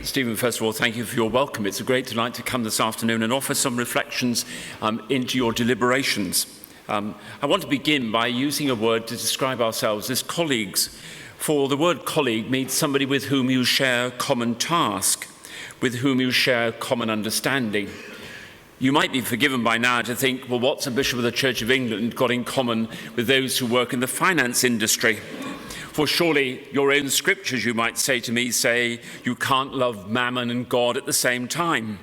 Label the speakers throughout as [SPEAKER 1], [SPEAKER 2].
[SPEAKER 1] Stephen, first of all, thank you for your welcome. It's a great delight to come this afternoon and offer some reflections into your deliberations. I want to begin by using a word to describe ourselves as colleagues, for the word colleague means somebody with whom you share common task, with whom you share common understanding. You might be forgiven by now to think, well, what's a bishop of the Church of England got in common with those who work in the finance industry? For surely your own scriptures, you might say to me, say you can't love mammon and God at the same time.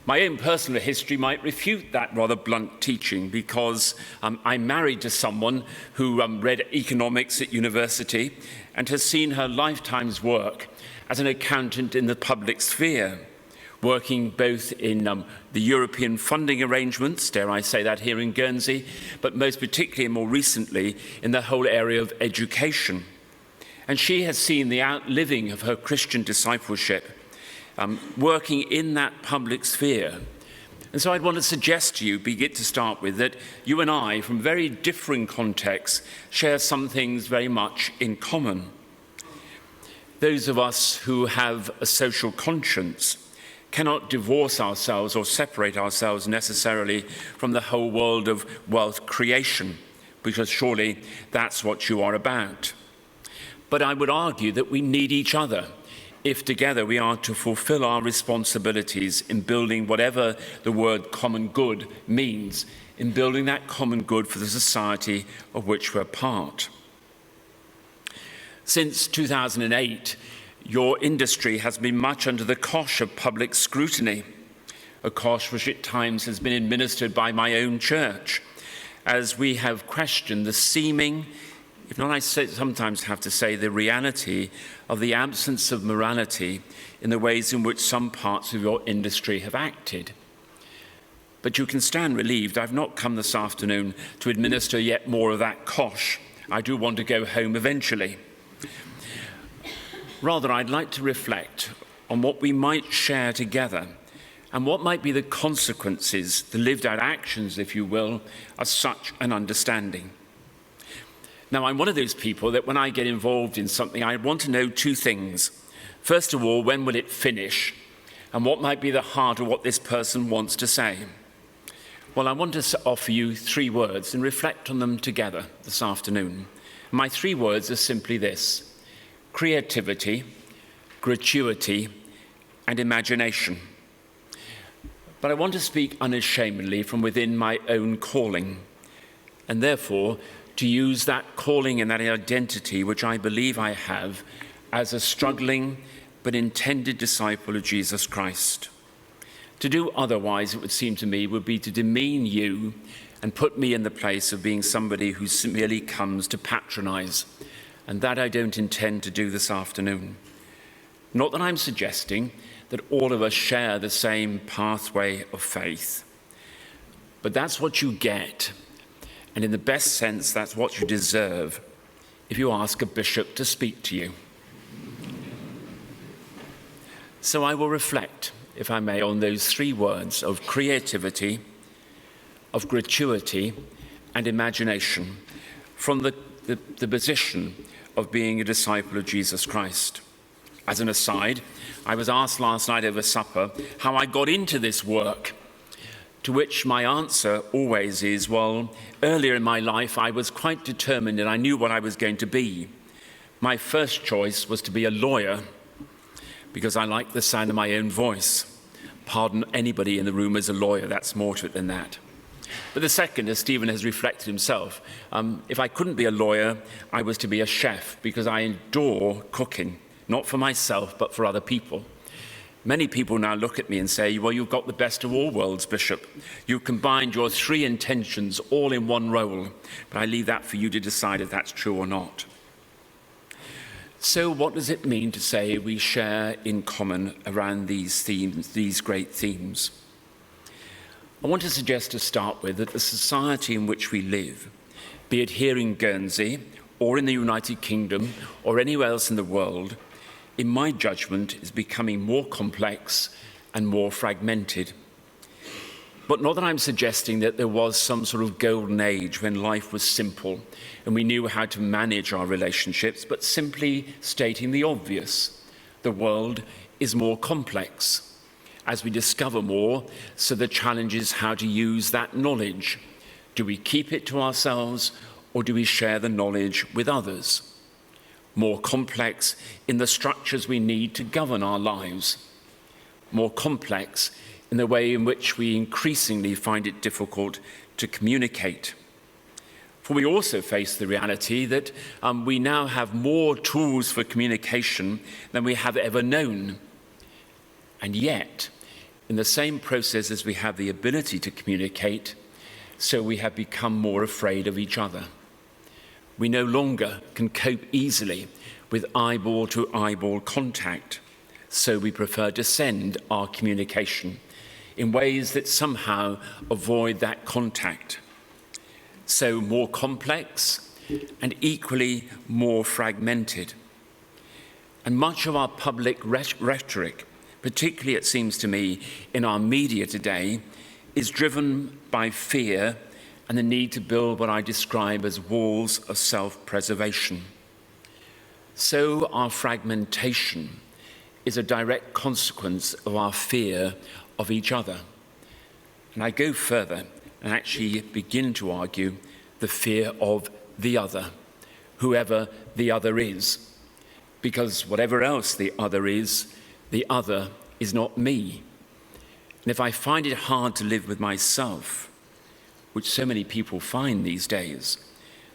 [SPEAKER 1] My own personal history might refute that rather blunt teaching, because I'm married to someone who read economics at university and has seen her lifetime's work as an accountant in the public sphere, working both in the European funding arrangements, dare I say that, here in Guernsey, but most particularly and more recently in the whole area of education. And she has seen the outliving of her Christian discipleship, working in that public sphere. And so I'd want to suggest to you, begin to start with, that you and I, from very differing contexts, share some things very much in common. Those of us who have a social conscience cannot divorce ourselves or separate ourselves necessarily from the whole world of wealth creation, because surely that's what you are about. But I would argue that we need each other if together we are to fulfill our responsibilities in building whatever the word common good means, in building that common good for the society of which we're part. Since 2008, your industry has been much under the cosh of public scrutiny, a cosh which at times has been administered by my own church, as we have questioned the seeming, if not I sometimes have to say the reality, of the absence of morality in the ways in which some parts of your industry have acted. But you can stand relieved. I've not come this afternoon to administer yet more of that cosh. I do want to go home eventually. Rather, I'd like to reflect on what we might share together and what might be the consequences, the lived out actions, if you will, of such an understanding. Now, I'm one of those people that when I get involved in something, I want to know two things. First of all, when will it finish? And what might be the heart of what this person wants to say? Well, I want to offer you three words and reflect on them together this afternoon. My three words are simply this: creativity, gratuity, and imagination. But I want to speak unashamedly from within my own calling, and therefore to use that calling and that identity which I believe I have as a struggling but intended disciple of Jesus Christ. To do otherwise, it would seem to me, would be to demean you and put me in the place of being somebody who merely comes to patronize. And that I don't intend to do this afternoon. Not that I'm suggesting that all of us share the same pathway of faith, but that's what you get, and in the best sense, that's what you deserve if you ask a bishop to speak to you. So I will reflect, if I may, on those three words of creativity, of gratuity, and imagination from the position of being a disciple of Jesus Christ. As an aside, I was asked last night over supper how I got into this work, to which my answer always is, well, earlier in my life I was quite determined and I knew what I was going to be. My first choice was to be a lawyer because I like the sound of my own voice. Pardon anybody in the room as a lawyer, that's more to it than that. But the second, as Stephen has reflected himself, if I couldn't be a lawyer, I was to be a chef because I adore cooking, not for myself, but for other people. Many people now look at me and say, well, you've got the best of all worlds, Bishop. You've combined your three intentions all in one role, but I leave that for you to decide if that's true or not. So what does it mean to say we share in common around these themes, these great themes? I want to suggest to start with that the society in which we live, be it here in Guernsey or in the United Kingdom or anywhere else in the world, in my judgment is becoming more complex and more fragmented. But not that I'm suggesting that there was some sort of golden age when life was simple and we knew how to manage our relationships, but simply stating the obvious. The world is more complex as we discover more, so the challenge is how to use that knowledge. Do we keep it to ourselves, or do we share the knowledge with others? More complex in the structures we need to govern our lives. More complex in the way in which we increasingly find it difficult to communicate. For we also face the reality that we now have more tools for communication than we have ever known. And yet, in the same process as we have the ability to communicate, so we have become more afraid of each other. We no longer can cope easily with eyeball-to-eyeball contact, so we prefer to send our communication in ways that somehow avoid that contact. So more complex and equally more fragmented. And much of our public rhetoric, particularly it seems to me in our media today, is driven by fear and the need to build what I describe as walls of self-preservation. So our fragmentation is a direct consequence of our fear of each other. And I go further and actually begin to argue the fear of the other, whoever the other is. Because whatever else the other is not me. And if I find it hard to live with myself, which so many people find these days,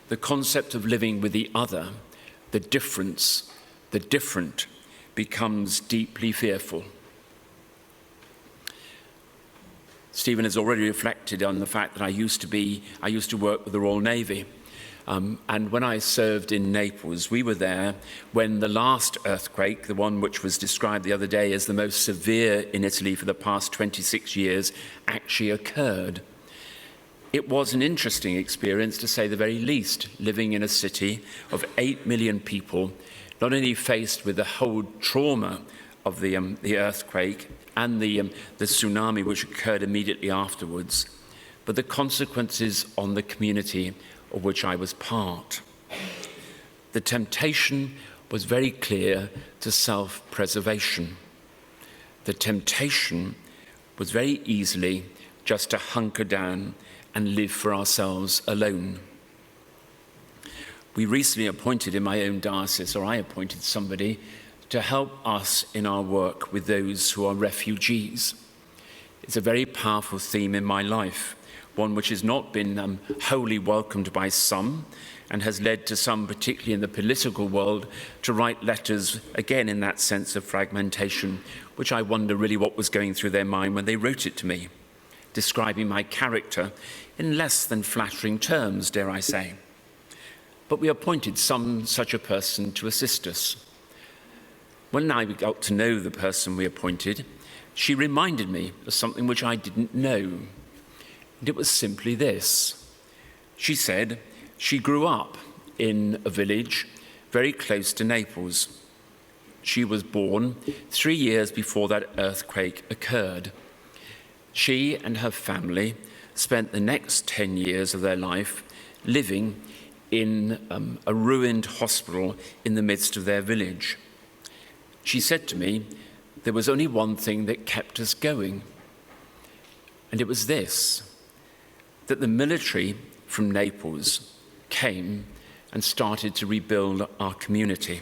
[SPEAKER 1] the concept of living with the other, the difference, the different, becomes deeply fearful. Stephen has already reflected on the fact that I used to work with the Royal Navy. And when I served in Naples, we were there when the last earthquake, the one which was described the other day as the most severe in Italy for the past 26 years, actually occurred. It was an interesting experience, to say the very least, living in a city of 8 million people, not only faced with the whole trauma of the earthquake and the tsunami which occurred immediately afterwards, but the consequences on the community of which I was part. The temptation was very clear to self-preservation. The temptation was very easily just to hunker down and live for ourselves alone. We recently appointed in my own diocese, or I appointed somebody, to help us in our work with those who are refugees. It's a very powerful theme in my life, one which has not been wholly welcomed by some and has led to some, particularly in the political world, to write letters, again in that sense of fragmentation, which I wonder really what was going through their mind when they wrote it to me, describing my character in less than flattering terms, dare I say. But we appointed some such a person to assist us. When I got to know the person we appointed, she reminded me of something which I didn't know. And it was simply this. She said she grew up in a village very close to Naples. She was born 3 years before that earthquake occurred. She and her family spent the next 10 years of their life living in a ruined hospital in the midst of their village. She said to me, there was only one thing that kept us going, and it was this, that the military from Naples came and started to rebuild our community.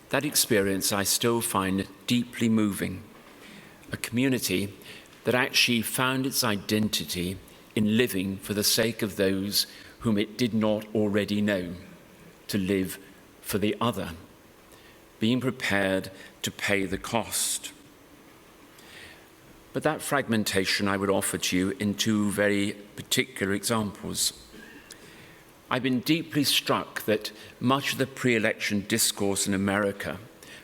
[SPEAKER 1] That experience I still find deeply moving. A community that actually found its identity in living for the sake of those whom it did not already know, to live for the other, being prepared to pay the cost. But that fragmentation I would offer to you in two very particular examples. I've been deeply struck that much of the pre-election discourse in America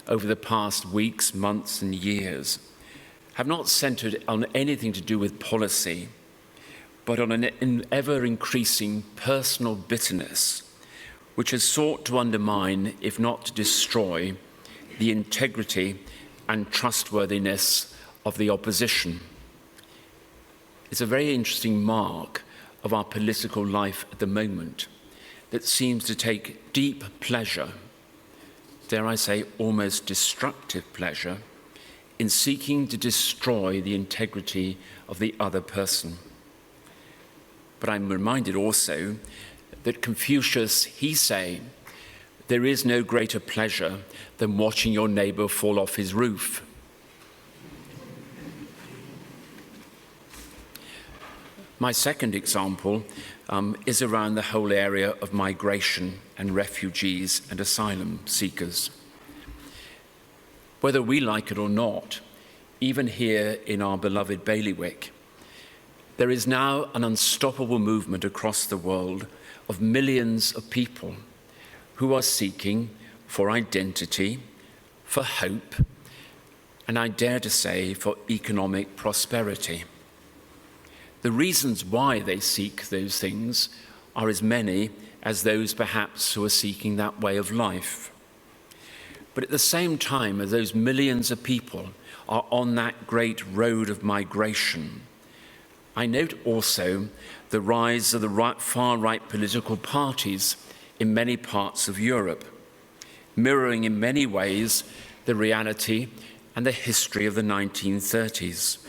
[SPEAKER 1] over the past weeks, months, and years have not centered on anything to do with policy, but on an ever-increasing personal bitterness, which has sought to undermine, if not to destroy, the integrity and trustworthiness of the opposition. It's a very interesting mark of our political life at the moment that seems to take deep pleasure dare I say, almost destructive pleasure in seeking to destroy the integrity of the other person. But I'm reminded also that Confucius, he say, there is no greater pleasure than watching your neighbor fall off his roof. My second example is around the whole area of migration and refugees and asylum seekers. Whether we like it or not, even here in our beloved bailiwick, there is now an unstoppable movement across the world of millions of people who are seeking for identity, for hope, and I dare to say for economic prosperity. The reasons why they seek those things are as many as those perhaps who are seeking that way of life. But at the same time as those millions of people are on that great road of migration, I note also the rise of the far-right political parties in many parts of Europe, mirroring in many ways the reality and the history of the 1930s.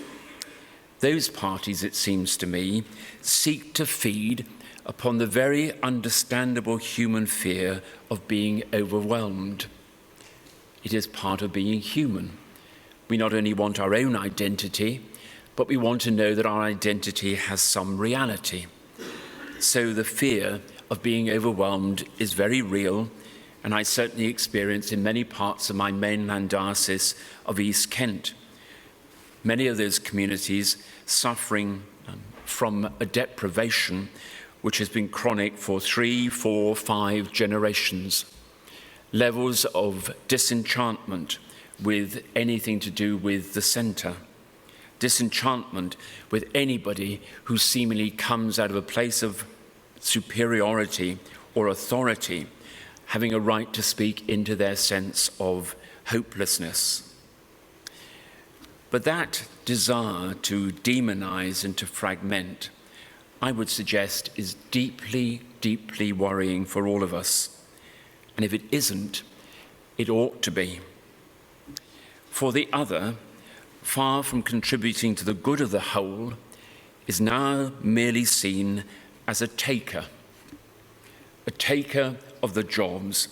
[SPEAKER 1] Those parties, it seems to me, seek to feed upon the very understandable human fear of being overwhelmed. It is part of being human. We not only want our own identity, but we want to know that our identity has some reality. So the fear of being overwhelmed is very real, and I certainly experience in many parts of my mainland diocese of East Kent. Many of those communities suffering from a deprivation which has been chronic for 3, 4, 5 generations. Levels of disenchantment with anything to do with the centre. Disenchantment with anybody who seemingly comes out of a place of superiority or authority, having a right to speak into their sense of hopelessness. But that desire to demonize and to fragment, I would suggest, is deeply, deeply worrying for all of us. And if it isn't, it ought to be. For the other, far from contributing to the good of the whole, is now merely seen as a taker of the jobs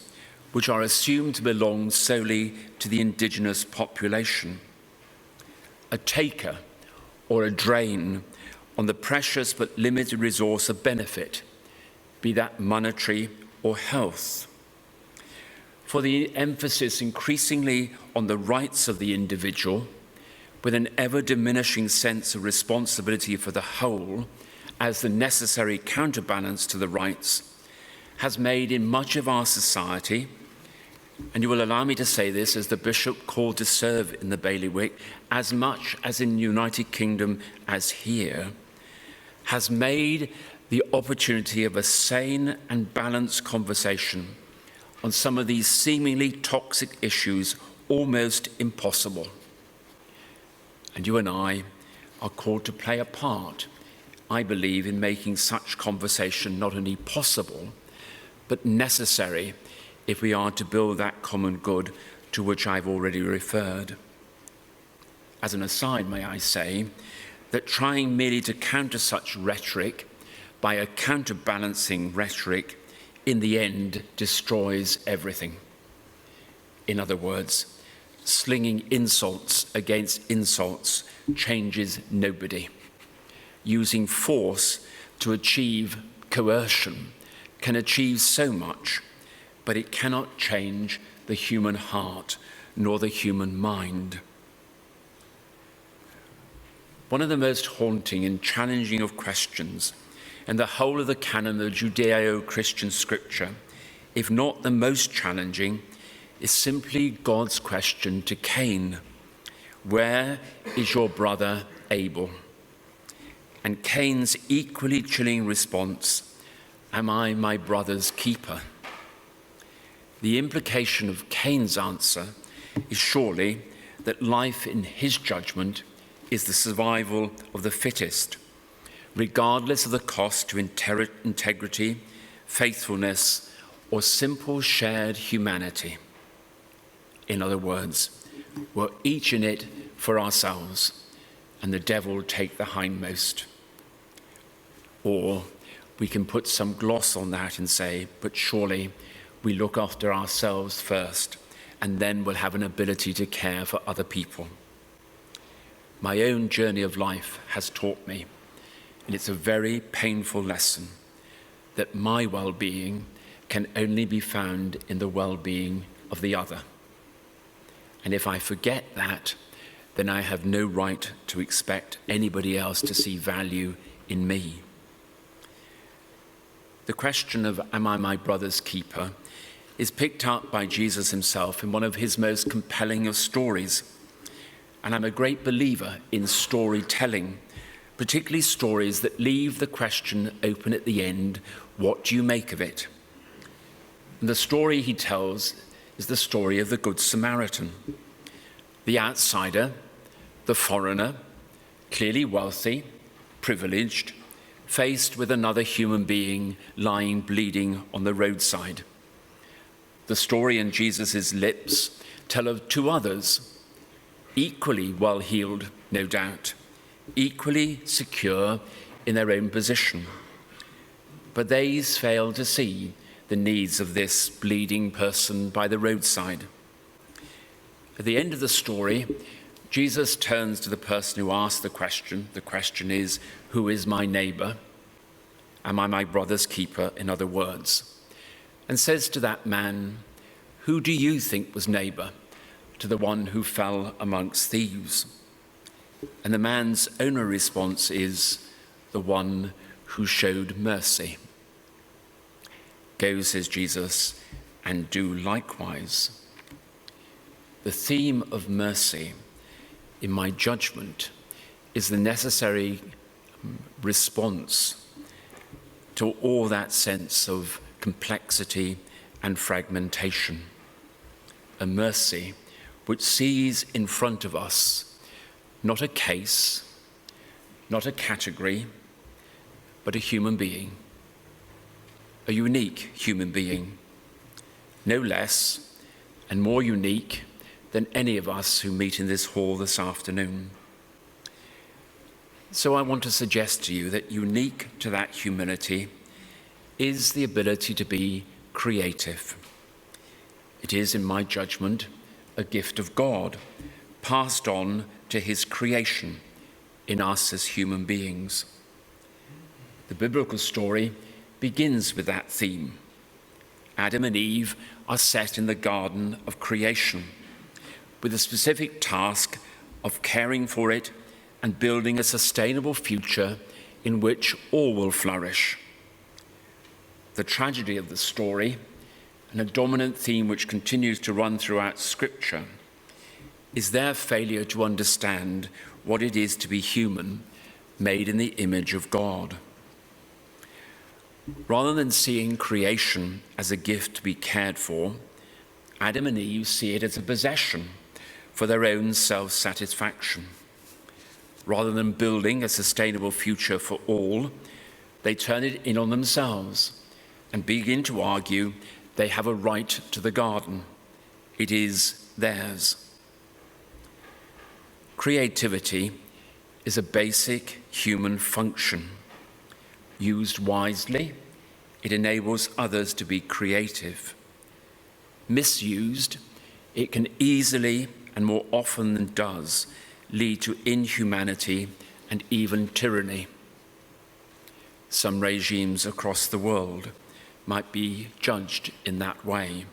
[SPEAKER 1] which are assumed to belong solely to the indigenous population. A taker or a drain on the precious but limited resource of benefit, be that monetary or health. For the emphasis increasingly on the rights of the individual, with an ever-diminishing sense of responsibility for the whole as the necessary counterbalance to the rights, has made in much of our society, and you will allow me to say this as the bishop called to serve in the bailiwick, as much as in the United Kingdom as here, has made the opportunity of a sane and balanced conversation on some of these seemingly toxic issues almost impossible. And you and I are called to play a part, I believe, in making such conversation not only possible, but necessary if we are to build that common good to which I've already referred. As an aside, may I say, that trying merely to counter such rhetoric by a counterbalancing rhetoric in the end destroys everything. In other words, slinging insults against insults changes nobody. Using force to achieve coercion can achieve so much, but it cannot change the human heart nor the human mind. One of the most haunting and challenging of questions in the whole of the canon of Judeo-Christian scripture, if not the most challenging, is simply God's question to Cain: where is your brother Abel? And Cain's equally chilling response: am I my brother's keeper? The implication of Cain's answer is surely that life in his judgment is the survival of the fittest, regardless of the cost to integrity, faithfulness, or simple shared humanity. in other words. We're each in it for ourselves, and the devil take the hindmost. Or we can put some gloss on that and say, but surely we look after ourselves first, and then we'll have an ability to care for other people. My own journey of life has taught me, and it's a very painful lesson, that my well-being can only be found in the well-being of the other. And if I forget that, then I have no right to expect anybody else to see value in me. The question of, am I my brother's keeper, is picked up by Jesus himself in one of his most compelling of stories. And I'm a great believer in storytelling, particularly stories that leave the question open at the end, what do you make of it? And the story he tells is the story of the Good Samaritan. The outsider, the foreigner, clearly wealthy, privileged, faced with another human being lying bleeding on the roadside. The story in Jesus' lips tell of two others, equally well-heeled, no doubt, equally secure in their own position. But they fail to see the needs of this bleeding person by the roadside. At the end of the story, Jesus turns to the person who asked the question. The question is, who is my neighbor? Am I my brother's keeper, in other words? And says to that man, who do you think was neighbor to the one who fell amongst thieves? And the man's only response is, the one who showed mercy. Go, says Jesus, and do likewise. The theme of mercy, in my judgment, is the necessary response to all that sense of complexity and fragmentation. A mercy which sees in front of us not a case, not a category, but a human being, a unique human being, no less and more unique than any of us who meet in this hall this afternoon. So I want to suggest to you that unique to that humility is the ability to be creative. It is, in my judgment, a gift of God, passed on to his creation in us as human beings. The biblical story begins with that theme. Adam and Eve are set in the garden of creation, with a specific task of caring for it and building a sustainable future in which all will flourish. The tragedy of the story, and a dominant theme which continues to run throughout Scripture, is their failure to understand what it is to be human, made in the image of God. Rather than seeing creation as a gift to be cared for, Adam and Eve see it as a possession for their own self-satisfaction. Rather than building a sustainable future for all, they turn it in on themselves and begin to argue they have a right to the garden. It is theirs. Creativity is a basic human function. Used wisely, it enables others to be creative. Misused, it can easily, and more often than does, lead to inhumanity and even tyranny. Some regimes across the world might be judged in that way,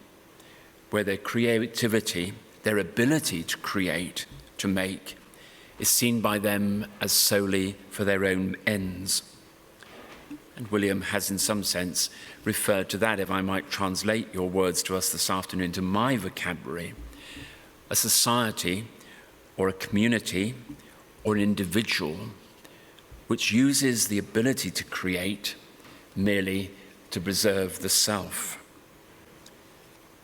[SPEAKER 1] where their creativity, their ability to create, to make, is seen by them as solely for their own ends. And William has, in some sense, referred to that, if I might translate your words to us this afternoon into my vocabulary. A society or a community or an individual which uses the ability to create merely to preserve the self.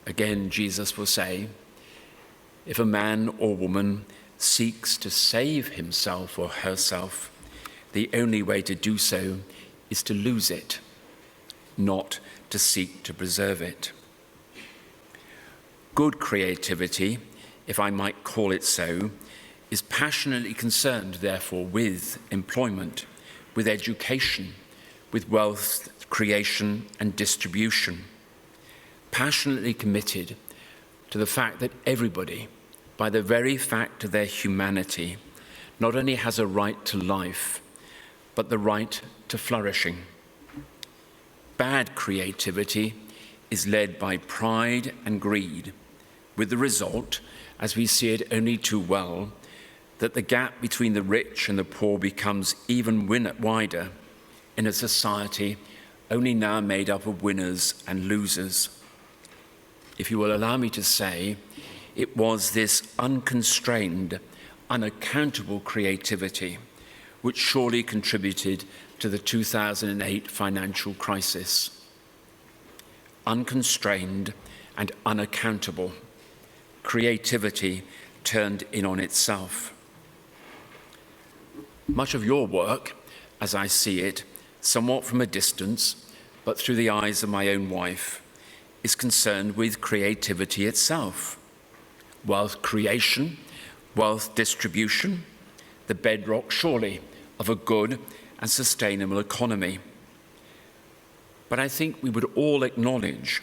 [SPEAKER 1] Again, Jesus will say, if a man or woman seeks to save himself or herself, the only way to do so is to lose it, not to seek to preserve it. Good creativity, if I might call it so, is passionately concerned, therefore, with employment, with education, with wealth creation and distribution. Passionately committed to the fact that everybody, by the very fact of their humanity, not only has a right to life, but the right to flourishing. Bad creativity is led by pride and greed, with the result, as we see it only too well, that the gap between the rich and the poor becomes even wider in a society only now made up of winners and losers. If you will allow me to say, it was this unconstrained, unaccountable creativity which surely contributed to the 2008 financial crisis. Unconstrained and unaccountable creativity turned in on itself. Much of your work, as I see it, somewhat from a distance, but through the eyes of my own wife, is concerned with creativity itself. Wealth creation, wealth distribution, the bedrock, surely, of a good and sustainable economy. But I think we would all acknowledge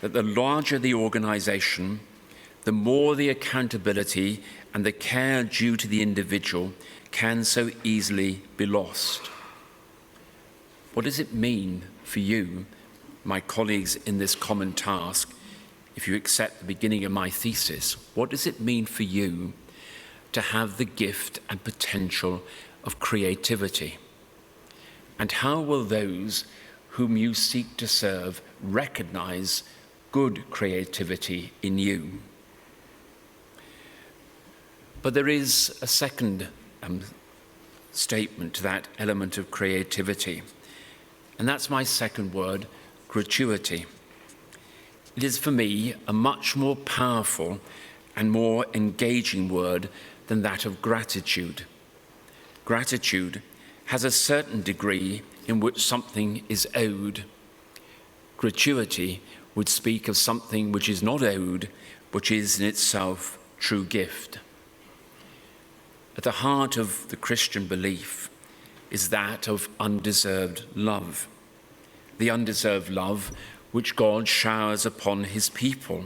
[SPEAKER 1] that the larger the organization, the more the accountability and the care due to the individual can so easily be lost. What does it mean for you, my colleagues in this common task, if you accept the beginning of my thesis? What does it mean for you to have the gift and potential of creativity? And how will those whom you seek to serve recognize good creativity in you? But there is a second statement to that element of creativity, and that's my second word, gratuity. It is for me a much more powerful and more engaging word than that of gratitude. Gratitude has a certain degree in which something is owed. Gratuity would speak of something which is not owed, which is in itself true gift. At the heart of the Christian belief is that of undeserved love, the undeserved love which God showers upon his people,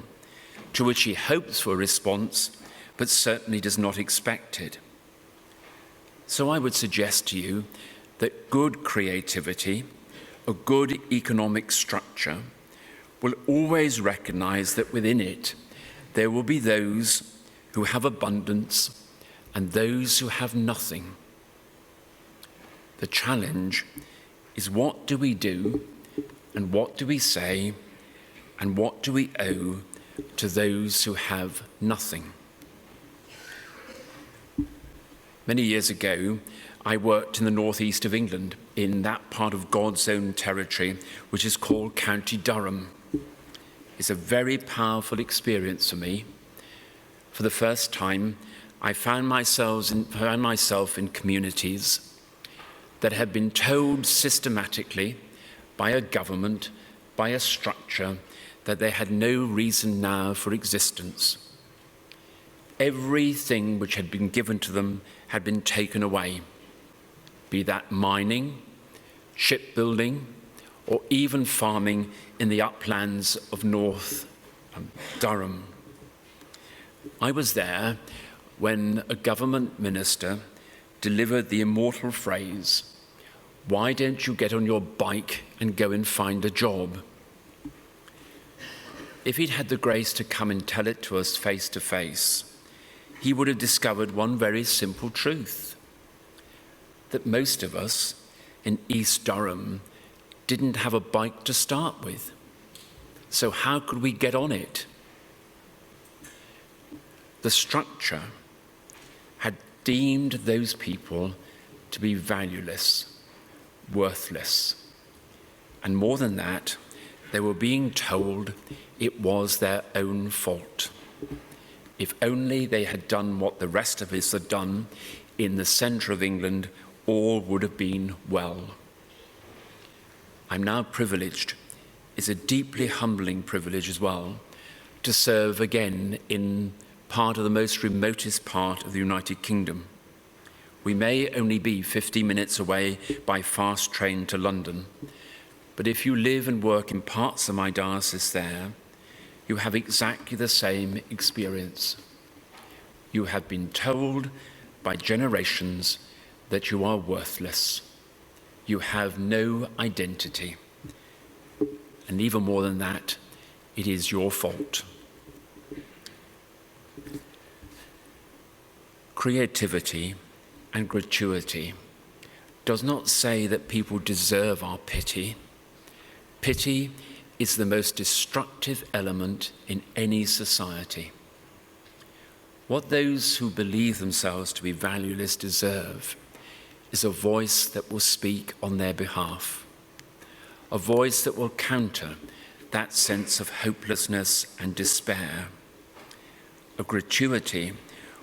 [SPEAKER 1] to which he hopes for a response, but certainly does not expect it. So I would suggest to you that good creativity, a good economic structure, will always recognize that within it there will be those who have abundance and those who have nothing. The challenge is, what do we do and what do we say and what do we owe to those who have nothing? Many years ago, I worked in the northeast of England, in that part of God's own territory, which is called County Durham. It's a very powerful experience for me. For the first time, I found myself in communities that had been told systematically by a government, by a structure, that they had no reason now for existence. Everything which had been given to them had been taken away, be that mining, shipbuilding, or even farming in the uplands of North Durham. I was there when a government minister delivered the immortal phrase, "Why don't you get on your bike and go and find a job?" If he'd had the grace to come and tell it to us face to face, he would have discovered one very simple truth, that most of us in East Durham didn't have a bike to start with. So how could we get on it? The structure had deemed those people to be valueless, worthless. And more than that, they were being told it was their own fault. If only they had done what the rest of us had done in the centre of England, all would have been well. I'm now privileged, it's a deeply humbling privilege as well, to serve again in part of the most remotest part of the United Kingdom. We may only be 50 minutes away by fast train to London, but if you live and work in parts of my diocese there, you have exactly the same experience. You have been told by generations that you are worthless. You have no identity. And even more than that, it is your fault. Creativity and gratuity does not say that people deserve our pity. Pity is the most destructive element in any society. What those who believe themselves to be valueless deserve is a voice that will speak on their behalf, a voice that will counter that sense of hopelessness and despair, a gratuity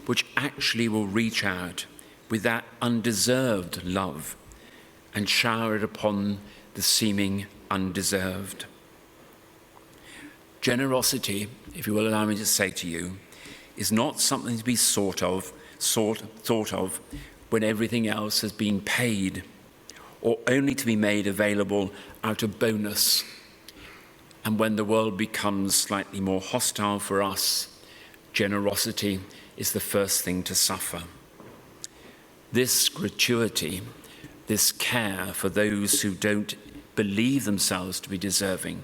[SPEAKER 1] which actually will reach out with that undeserved love and shower it upon the seeming undeserved. Generosity, if you will allow me to say to you, is not something to be thought of when everything else has been paid, or only to be made available out of bonus. And when the world becomes slightly more hostile for us, generosity is the first thing to suffer. This gratuity, this care for those who don't believe themselves to be deserving,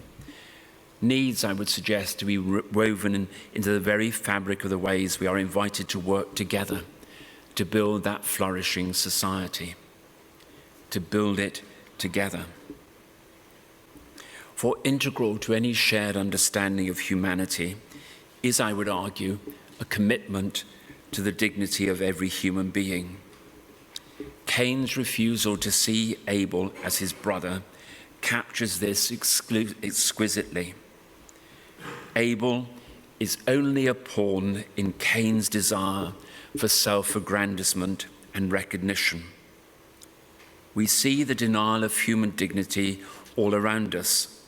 [SPEAKER 1] needs, I would suggest, to be woven into the very fabric of the ways we are invited to work together to build that flourishing society, to build it together. For integral to any shared understanding of humanity is, I would argue, a commitment to the dignity of every human being. Cain's refusal to see Abel as his brother captures this exquisitely. Abel is only a pawn in Cain's desire for self-aggrandizement and recognition. We see the denial of human dignity all around us,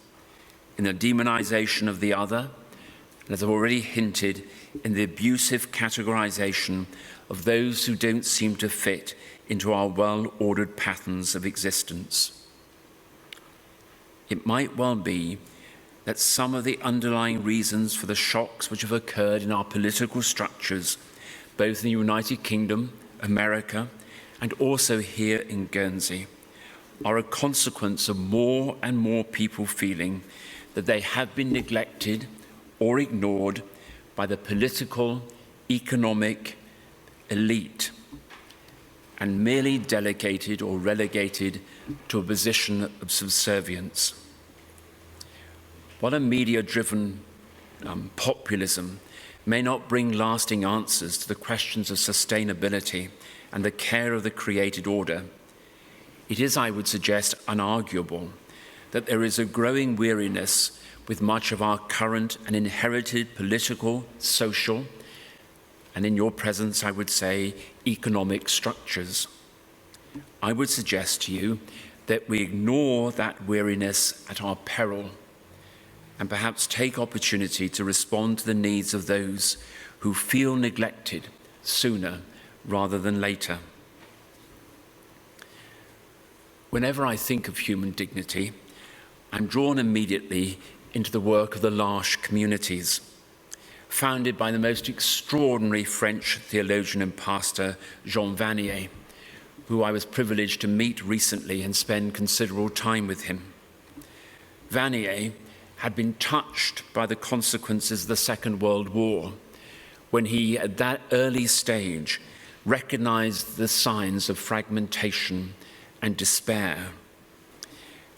[SPEAKER 1] in the demonization of the other, and as I've already hinted, in the abusive categorization of those who don't seem to fit into our well-ordered patterns of existence. It might well be that some of the underlying reasons for the shocks which have occurred in our political structures, both in the United Kingdom, America, and also here in Guernsey, are a consequence of more and more people feeling that they have been neglected or ignored by the political, economic elite and merely delegated or relegated to a position of subservience. While a media-driven populism may not bring lasting answers to the questions of sustainability and the care of the created order, it is, I would suggest, unarguable that there is a growing weariness with much of our current and inherited political, social, and in your presence, I would say, economic structures. I would suggest to you that we ignore that weariness at our peril and perhaps take opportunity to respond to the needs of those who feel neglected sooner rather than later. Whenever I think of human dignity, I'm drawn immediately into the work of the L'Arche communities, founded by the most extraordinary French theologian and pastor, Jean Vanier, who I was privileged to meet recently and spend considerable time with him. Vanier had been touched by the consequences of the Second World War when he, at that early stage, recognized the signs of fragmentation and despair.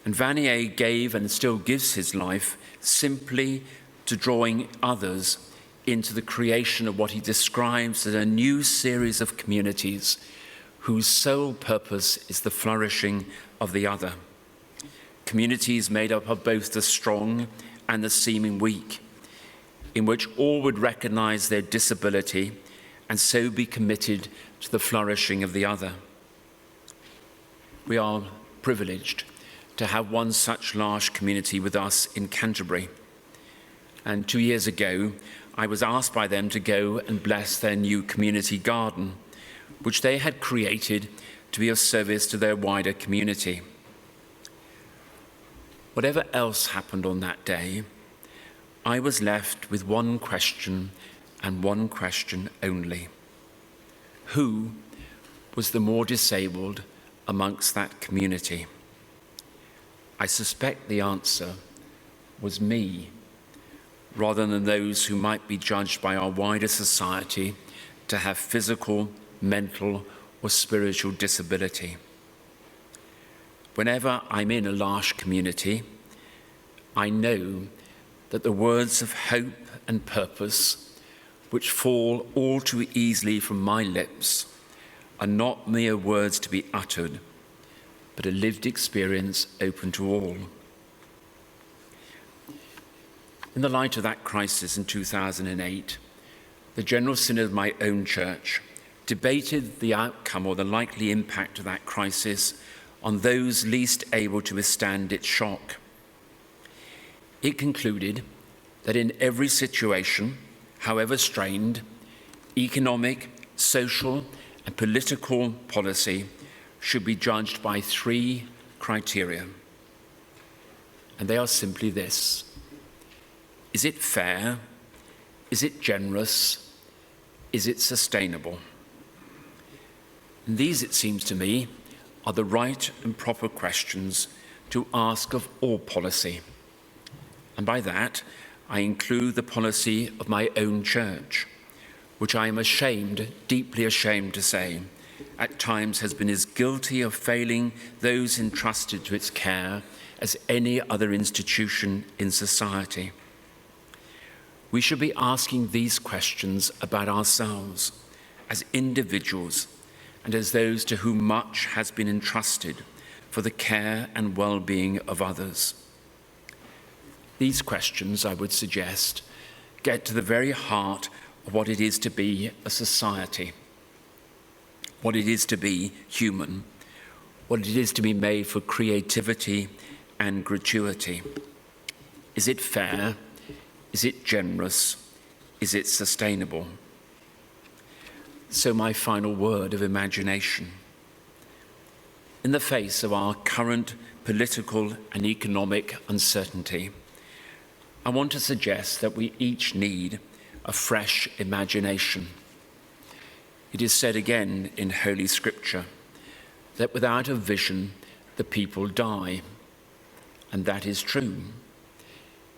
[SPEAKER 1] And Vanier gave and still gives his life simply to drawing others into the creation of what he describes as a new series of communities whose sole purpose is the flourishing of the other. Communities made up of both the strong and the seeming weak, in which all would recognize their disability and so be committed to the flourishing of the other. We are privileged to have one such large community with us in Canterbury. And 2 years ago, I was asked by them to go and bless their new community garden, which they had created to be of service to their wider community. Whatever else happened on that day, I was left with one question and one question only. Who was the more disabled amongst that community? I suspect the answer was me, rather than those who might be judged by our wider society to have physical, mental, or spiritual disability. Whenever I'm in a large community, I know that the words of hope and purpose, which fall all too easily from my lips, are not mere words to be uttered, but a lived experience open to all. In the light of that crisis in 2008, the General Synod of my own church debated the outcome or the likely impact of that crisis on those least able to withstand its shock. It concluded that in every situation, however strained, economic, social, and political policy should be judged by 3 criteria. And they are simply this: is it fair? Is it generous? Is it sustainable? And these, it seems to me, are the right and proper questions to ask of all policy. And by that, I include the policy of my own church, which I am ashamed, deeply ashamed to say, at times has been as guilty of failing those entrusted to its care as any other institution in society. We should be asking these questions about ourselves as individuals and as those to whom much has been entrusted for the care and well-being of others. These questions, I would suggest, get to the very heart of what it is to be a society, what it is to be human, what it is to be made for creativity and gratuity. Is it fair? Is it generous? Is it sustainable? So my final word of imagination. In the face of our current political and economic uncertainty, I want to suggest that we each need a fresh imagination. It is said again in Holy Scripture that without a vision, the people die. And that is true.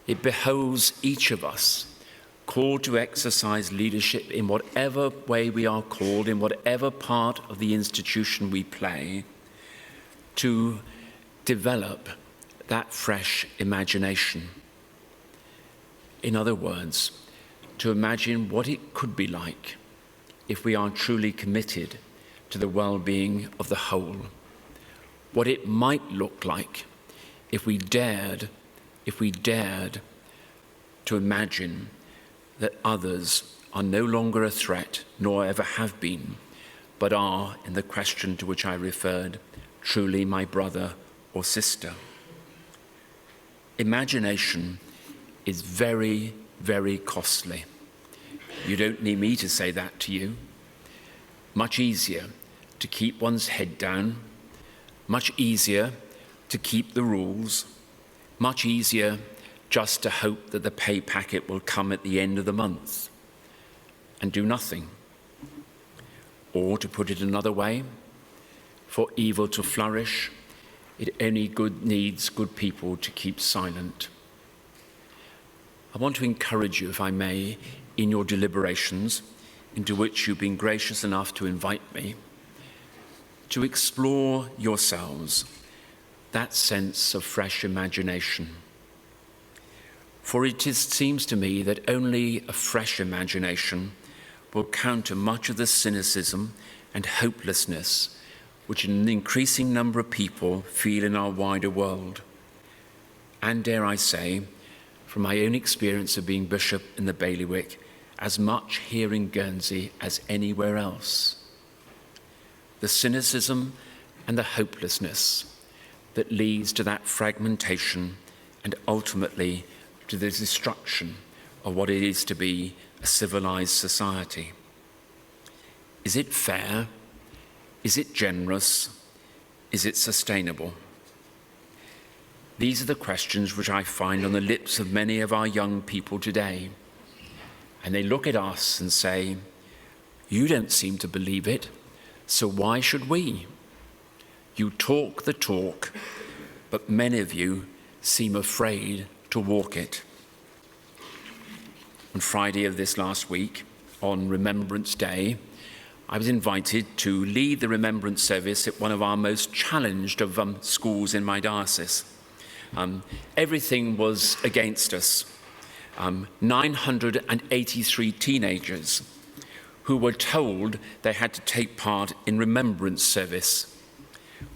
[SPEAKER 1] It behoves each of us, called to exercise leadership in whatever way we are called, in whatever part of the institution we play, to develop that fresh imagination. In other words, to imagine what it could be like if we are truly committed to the well-being of the whole, what it might look like if we dared to imagine that others are no longer a threat, nor ever have been, but are, in the question to which I referred, truly my brother or sister. Imagination is very, very costly. You don't need me to say that to you. Much easier to keep one's head down, much easier to keep the rules, much easier just to hope that the pay packet will come at the end of the month and do nothing. Or, to put it another way, for evil to flourish, it only needs good people to keep silent. I want to encourage you, if I may, in your deliberations, into which you've been gracious enough to invite me, to explore yourselves that sense of fresh imagination. For it seems to me that only a fresh imagination will counter much of the cynicism and hopelessness which an increasing number of people feel in our wider world. And dare I say, from my own experience of being bishop in the bailiwick, as much here in Guernsey as anywhere else. The cynicism and the hopelessness that leads to that fragmentation and ultimately to the destruction of what it is to be a civilized society? Is it fair? Is it generous? Is it sustainable? These are the questions which I find on the lips of many of our young people today. And they look at us and say, "You don't seem to believe it, so why should we? You talk the talk, but many of you seem afraid to walk it." On Friday of this last week, on Remembrance Day, I was invited to lead the remembrance service at one of our most challenged of schools in my diocese. Everything was against us. 983 teenagers who were told they had to take part in remembrance service.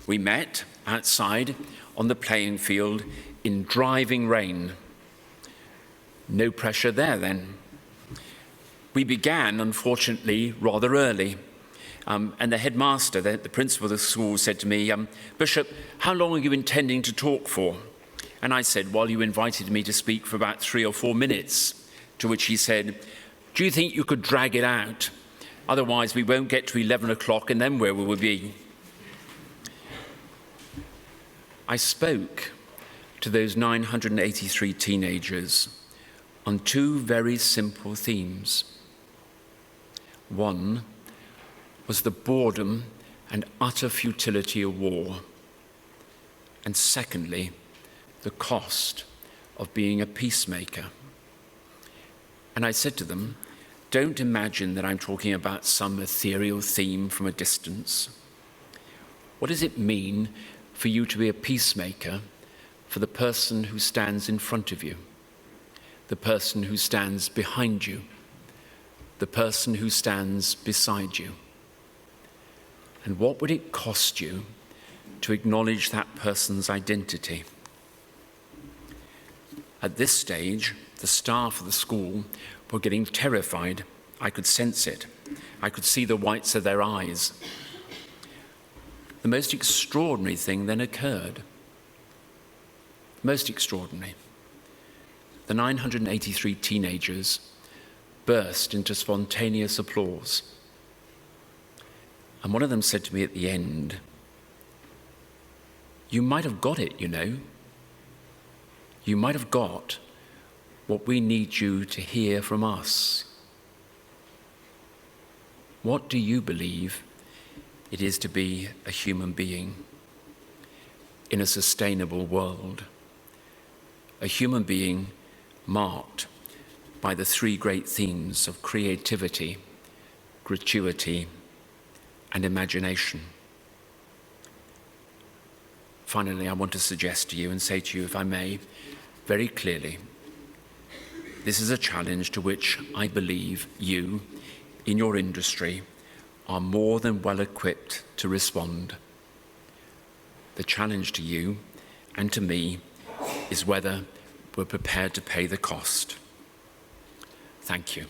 [SPEAKER 1] We met outside on the playing field in driving rain. No pressure there then. We began, unfortunately, rather early. And the headmaster, the principal of the school, said to me, "Bishop, how long are you intending to talk for?" And I said, "Well, you invited me to speak for about 3 or 4 minutes." To which he said, "Do you think you could drag it out? Otherwise, we won't get to 11 o'clock, and then where will we be?" I spoke to those 983 teenagers on 2 very simple themes. One was the boredom and utter futility of war. And secondly, the cost of being a peacemaker. And I said to them, don't imagine that I'm talking about some ethereal theme from a distance. What does it mean for you to be a peacemaker for the person who stands in front of you, the person who stands behind you, the person who stands beside you? And what would it cost you to acknowledge that person's identity? At this stage, the staff of the school were getting terrified. I could sense it. I could see the whites of their eyes. The most extraordinary thing then occurred. Most extraordinary. The 983 teenagers burst into spontaneous applause. And one of them said to me at the end, "You might have got it, you know. You might have got what we need you to hear from us." What do you believe it is to be a human being in a sustainable world? A human being marked by the 3 great themes of creativity, gratuity, and imagination. Finally, I want to suggest to you and say to you, if I may, very clearly, this is a challenge to which I believe you, in your industry, are more than well equipped to respond. The challenge to you and to me is whether we're prepared to pay the cost. Thank you.